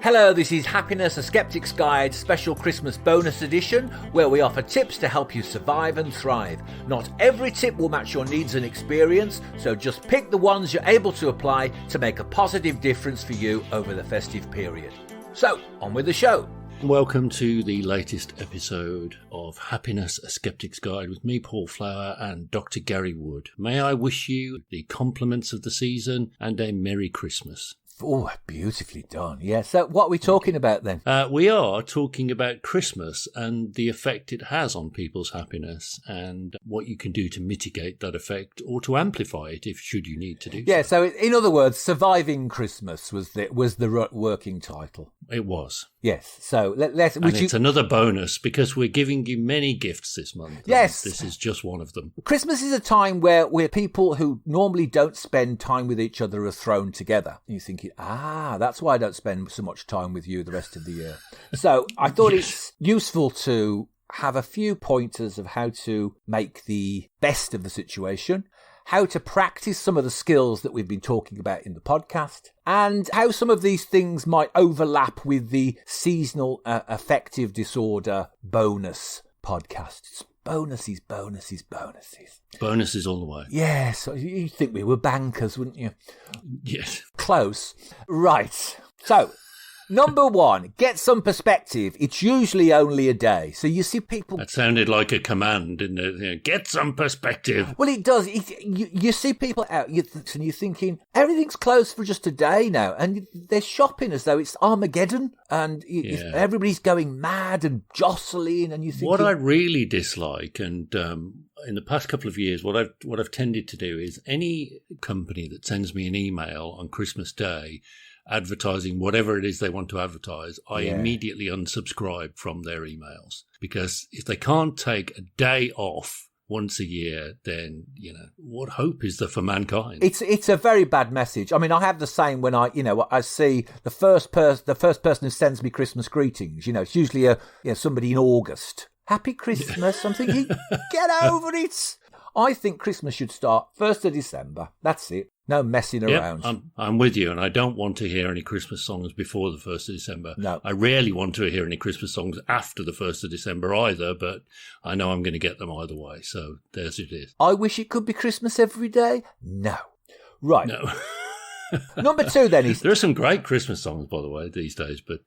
Hello, this is Happiness, a Sceptics Guide special Christmas bonus edition, where we offer tips to help you survive and thrive. Not every tip will match your needs and experience, so just pick the ones you're able to apply to make a positive difference for you over the festive period. So, on with the show. Welcome to the latest episode of Happiness, a Sceptic's Guide with me, Paul Flower, and Dr. Gary Wood. May I wish you the compliments of the season and a Merry Christmas. Oh, beautifully done. Yeah, so what are we talking about then? We are talking about Christmas and the effect it has on people's happiness and what you can do to mitigate that effect or to amplify it should you need to do so. Yeah, so in other words, Surviving Christmas was the working title. It was. Yes, so let's... It's another bonus because we're giving you many gifts this month. Yes. This is just one of them. Christmas is a time where people who normally don't spend time with each other are thrown together. You're thinking, that's why I don't spend so much time with you the rest of the year. So I thought it's useful to have a few pointers of how to make the best of the situation, how to practice some of the skills that we've been talking about in the podcast, and how some of these things might overlap with the seasonal affective disorder bonus podcasts. Bonuses. Bonuses all the way. Yes, you'd think we were bankers, wouldn't you? Yes. Close. Right. So, number one, get some perspective. It's usually only a day. So you see people... That sounded like a command, didn't it? Get some perspective. Well, it does. You see people out and you're thinking, everything's closed for just a day now. And they're shopping as though it's Armageddon. And everybody's going mad and jostling. And you think... What I really dislike, and in the past couple of years, what I've tended to do is any company that sends me an email on Christmas Day advertising whatever it is they want to advertise, I immediately unsubscribe from their emails. Because if they can't take a day off once a year, then, what hope is there for mankind? It's a very bad message. I mean, I have the same when I see the first person who sends me Christmas greetings. It's usually somebody in August. Happy Christmas. I'm thinking, get over it. I think Christmas should start 1st of December. That's it. No messing around. I'm with you, and I don't want to hear any Christmas songs before the 1st of December. No. I rarely want to hear any Christmas songs after the 1st of December either, but I know I'm going to get them either way, so there's it is. I wish it could be Christmas every day. No. Right. No. Number two, then, is... There are some great Christmas songs, by the way, these days, but...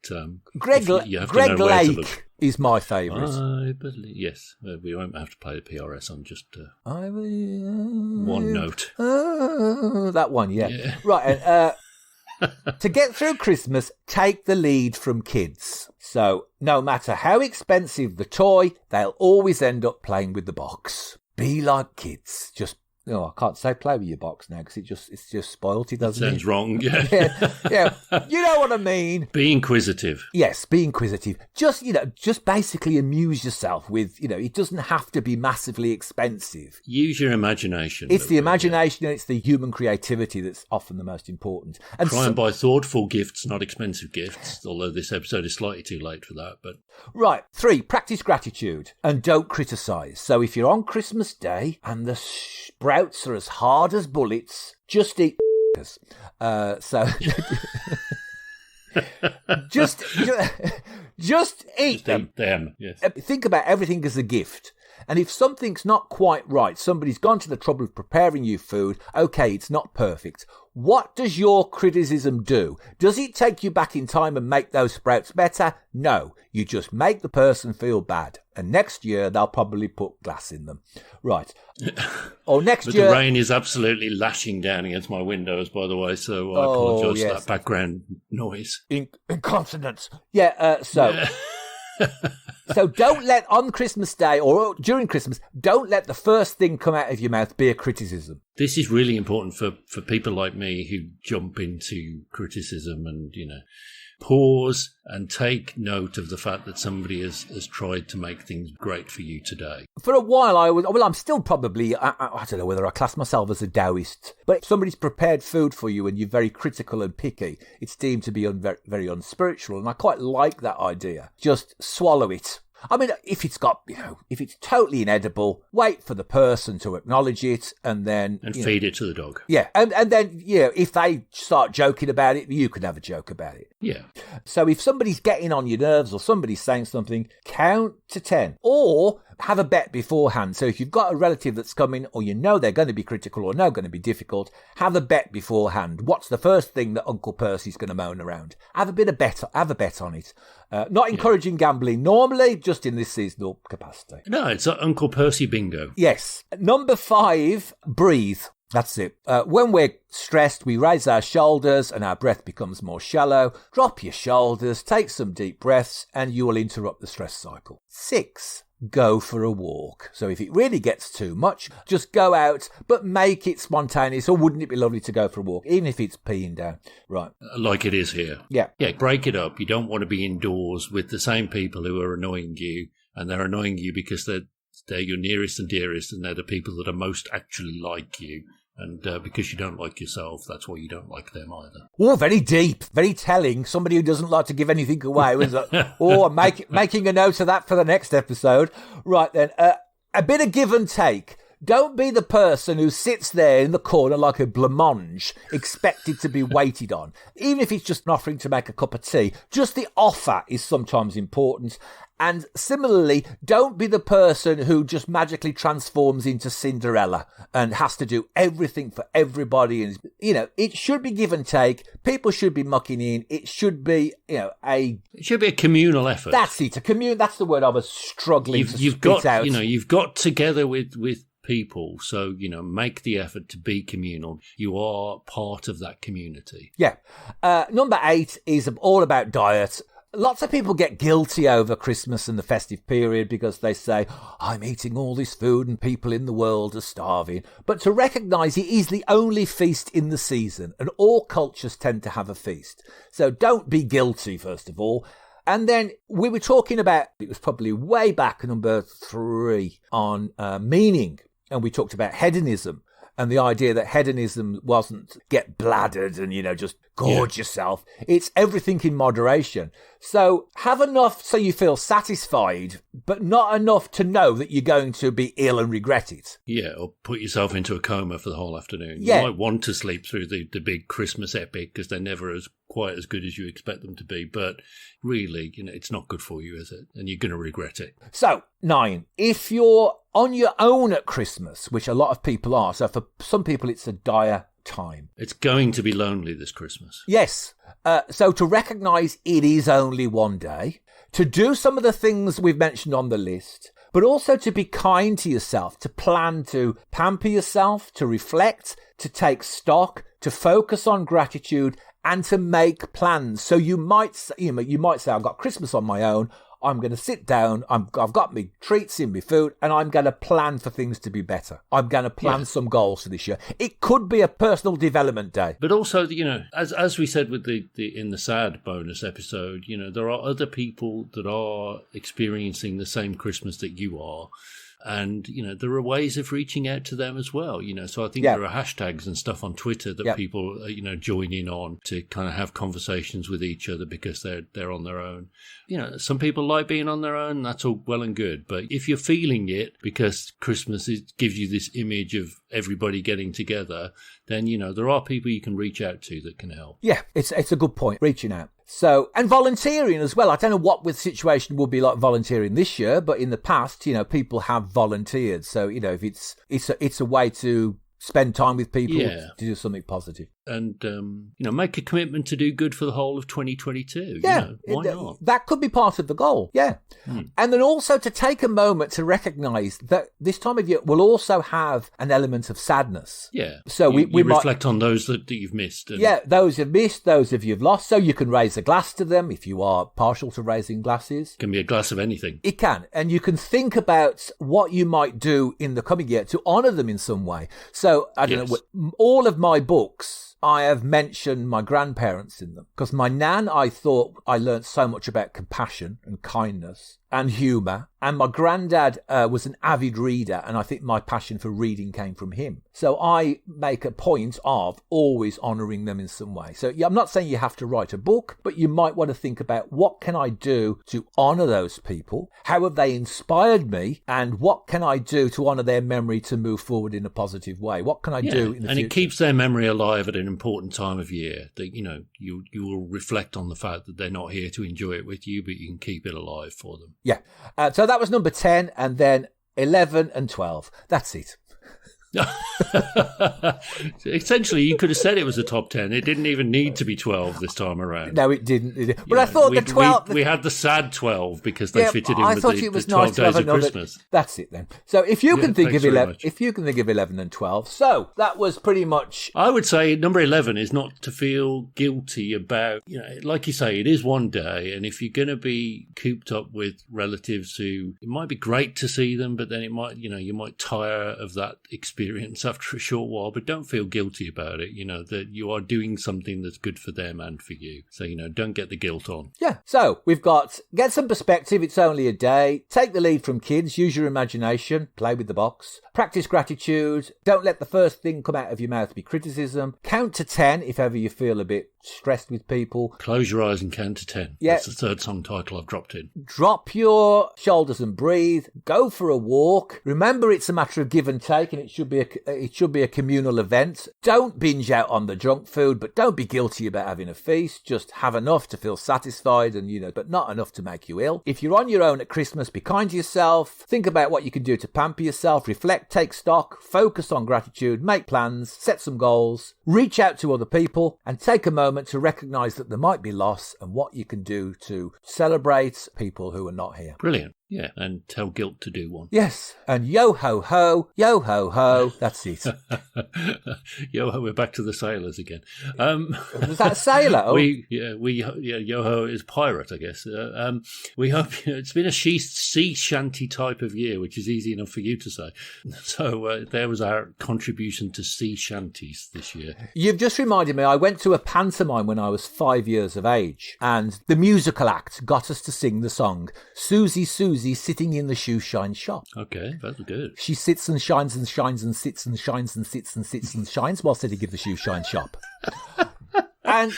Greg Lake is my favourite. I believe... Yes, we won't have to play the PRS on just one note. That one, yeah. Right, to get through Christmas, take the lead from kids. So, no matter how expensive the toy, they'll always end up playing with the box. Be like kids. I can't say play with your box now because it's just spoiled. It doesn't. Sounds wrong. Yeah. You know what I mean. Be inquisitive. Yes, be inquisitive. Just basically amuse yourself with. It doesn't have to be massively expensive. Use your imagination. It's the imagination and it's the human creativity that's often the most important. And try and buy thoughtful gifts, not expensive gifts. Although this episode is slightly too late for that, but right. 3, practice gratitude and don't criticise. So if you're on Christmas Day and the sprouts are as hard as bullets, just eat just eat them. Yes. Think about everything as a gift. And if something's not quite right, somebody's gone to the trouble of preparing you food, okay, it's not perfect. What does your criticism do? Does it take you back in time and make those sprouts better? No, you just make the person feel bad. And next year, they'll probably put glass in them. Right. Or next year... The rain is absolutely lashing down against my windows, by the way, so I apologise for that background noise. Incontinence. So don't let, on Christmas Day or during Christmas, don't let the first thing come out of your mouth be a criticism. This is really important for people like me who jump into criticism and, pause and take note of the fact that somebody has tried to make things great for you today. For a while, I'm still probably, I don't know whether I class myself as a Taoist, but if somebody's prepared food for you and you're very critical and picky, it's deemed to be very unspiritual, and I quite like that idea. Just swallow it. I mean, if it's totally inedible, wait for the person to acknowledge it and then... And feed it to the dog. Yeah. And then, if they start joking about it, you can have a joke about it. Yeah. So if somebody's getting on your nerves or somebody's saying something, count to 10 or have a bet beforehand. So if you've got a relative that's coming or you know they're going to be critical or going to be difficult, have a bet beforehand. What's the first thing that Uncle Percy's going to moan around? Have a bet on it. Not encouraging gambling normally, just in this seasonal capacity. No, it's Uncle Percy bingo. Yes. Number 5, breathe. That's it. When we're stressed, we raise our shoulders and our breath becomes more shallow. Drop your shoulders, take some deep breaths, and you will interrupt the stress cycle. 6, go for a walk. So if it really gets too much, just go out, but make it spontaneous. Or wouldn't it be lovely to go for a walk, even if it's peeing down? Right. Like it is here. Yeah. Yeah, break it up. You don't want to be indoors with the same people who are annoying you, and they're annoying you because they're your nearest and dearest, and they're the people that are most actually like you. And because you don't like yourself, that's why you don't like them either. Oh, very deep, very telling. Somebody who doesn't like to give anything away. Was like, I'm making a note of that for the next episode. Right then, a bit of give and take. Don't be the person who sits there in the corner like a blancmange, expected to be waited on. Even if it's just offering to make a cup of tea, just the offer is sometimes important. And similarly, don't be the person who just magically transforms into Cinderella and has to do everything for everybody. And, it should be give and take. People should be mucking in. It should be, it should be a communal effort. That's it. That's the word I was struggling to spit out. You've got together with people. So, make the effort to be communal. You are part of that community. Yeah. Number 8 is all about diet. Lots of people get guilty over Christmas and the festive period because they say, I'm eating all this food and people in the world are starving. But to recognise it is the only feast in the season, and all cultures tend to have a feast. So don't be guilty, first of all. And then we were talking about, it was probably way back, number 3, on meaning. And we talked about hedonism. And the idea that hedonism wasn't get bladdered and, just gorge yourself. It's everything in moderation. So have enough so you feel satisfied, but not enough to know that you're going to be ill and regret it. Yeah, or put yourself into a coma for the whole afternoon. Yeah. You might want to sleep through the big Christmas epic because they're never quite as good as you expect them to be. But really, it's not good for you, is it? And you're going to regret it. So, 9, if you're on your own at Christmas, which a lot of people are, so for some people it's a dire time. It's going to be lonely this Christmas. Yes. So to recognise it is only one day, to do some of the things we've mentioned on the list, but also to be kind to yourself, to plan, to pamper yourself, to reflect, to take stock, to focus on gratitude, and to make plans. So you might say, I've got Christmas on my own. I'm going to sit down, I've got my treats in my food, and I'm going to plan for things to be better. I'm going to plan some goals for this year. It could be a personal development day. But also, as we said with in the sad bonus episode, there are other people that are experiencing the same Christmas that you are. And, there are ways of reaching out to them as well, So I think there are hashtags and stuff on Twitter that people, join in on to kind of have conversations with each other because they're on their own. Some people like being on their own. That's all well and good. But if you're feeling it because Christmas gives you this image of everybody getting together, then, there are people you can reach out to that can help. Yeah, it's a good point, reaching out. So, and volunteering as well. I don't know what the situation will be like volunteering this year, but in the past, people have volunteered. So, if it's a way to spend time with people, to do something positive. And, make a commitment to do good for the whole of 2022. Yeah. Why not? That could be part of the goal. Yeah. And then also to take a moment to recognise that this time of year will also have an element of sadness. Yeah. So we reflect on those that you've missed. Those you've missed, those of you've lost. So you can raise a glass to them if you are partial to raising glasses. It can be a glass of anything. It can. And you can think about what you might do in the coming year to honour them in some way. So, I don't know, all of my books, I have mentioned my grandparents in them because my nan, I thought I learnt so much about compassion and kindness. and humour. And my granddad was an avid reader, and I think my passion for reading came from him. So I make a point of always honouring them in some way. So I'm not saying you have to write a book, but you might want to think about what can I do to honour those people? How have they inspired me? And what can I do to honour their memory to move forward in a positive way? What can I do in the future? And it keeps their memory alive at an important time of year. That, you know, you will reflect on the fact that they're not here to enjoy it with you, but you can keep it alive for them. Yeah. So that was number 10, and then 11 and 12. That's it. Essentially, you could have said it was a top 10. It didn't even need to be 12 this time around. No, it didn't. But I thought the 12... We had the sad 12 because they fitted in with the 12 nice days of Christmas. That's it then. So if you can think of 11 and 12, so that was pretty much... I would say number 11 is not to feel guilty about, you know, like you say, it is one day, and if you're going to be cooped up with relatives who, it might be great to see them, but then it might, you know, you might tire of that experience after a short while, but don't feel guilty about it, you know, that you are doing something that's good for them and for you. So, you know, don't get the guilt on. Yeah. So we've got, get some perspective, it's only a day, take the lead from kids, use your imagination, play with the box, practice gratitude, don't let the first thing come out of your mouth be criticism, count to 10 if ever you feel a bit stressed with people. Close your eyes and count to 10. Yeah. That's the third song title I've dropped in. Drop your shoulders and breathe. Go for a walk. Remember, it's a matter of give and take, and it should be a communal event. Don't binge out on the junk food, but don't be guilty about having a feast. Just have enough to feel satisfied, and, you know, but not enough to make you ill. If you're on your own at Christmas, be kind to yourself. Think about what you can do to pamper yourself. Reflect, take stock, focus on gratitude, make plans, set some goals, reach out to other people, and take a moment to recognise that there might be loss and what you can do to celebrate people who are not here. Brilliant. Yeah, and tell guilt to do one. Yes, and yo ho ho, that's it. Yo ho, we're back to the sailors again. Was that a sailor? Oh. Yo ho is pirate, I guess. We hope it's been a sea shanty type of year, which is easy enough for you to say. So there was our contribution to sea shanties this year. You've just reminded me, I went to a pantomime when I was 5 years of age, and the musical act got us to sing the song Susie, Susie, sitting in the shoe shine shop. Okay, that's good. She sits and shines and shines and sits and shines and sits and sits and shines while sitting in the shoe shine shop. And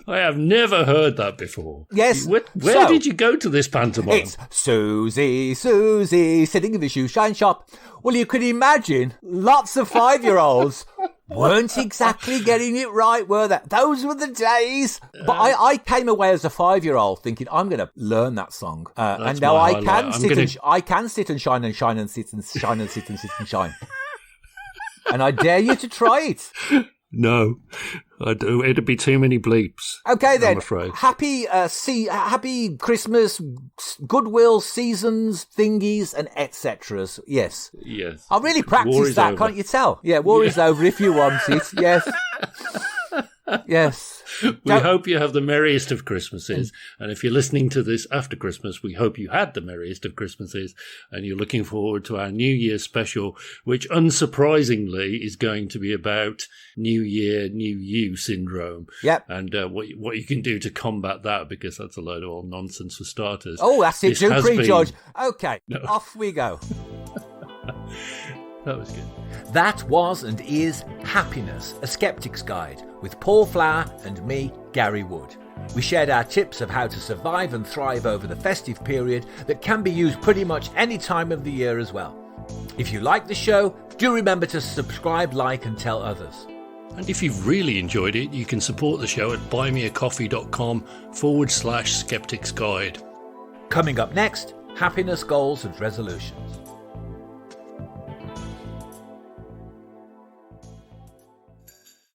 I have never heard that before. Yes. Where did you go to this pantomime? It's Susie, Susie, sitting in the shoe shine shop. Well, you could imagine lots of 5-year-olds weren't exactly getting it right, were they? Those were the days. But I came away as a 5-year-old thinking, I'm going to learn that song. And now I can sit and shine and shine and sit and shine and sit and sit and shine. And I dare you to try it. No, I do. It'd be too many bleeps. Okay then. I'm afraid. Happy Christmas, goodwill, seasons, thingies, and etc. Yes. Yes. I'll really practice that, can't you tell? Yeah, war is over if you want it. Yes. Yes. We hope you have the merriest of Christmases. And if you're listening to this after Christmas, we hope you had the merriest of Christmases. And you're looking forward to our New Year special, which unsurprisingly is going to be about New Year, New You syndrome. Yep. And what you can do to combat that, because that's a load of old nonsense for starters. Oh, that's it. Do prejudge. Okay, off we go. That was good. That was and is Happiness, a Sceptic's Guide, with Paul Flower and me, Gary Wood. We shared our tips of how to survive and thrive over the festive period that can be used pretty much any time of the year as well. If you like the show, do remember to subscribe, like and tell others. And if you've really enjoyed it, you can support the show at buymeacoffee.com/Sceptics Guide. Coming up next, happiness, goals and resolutions.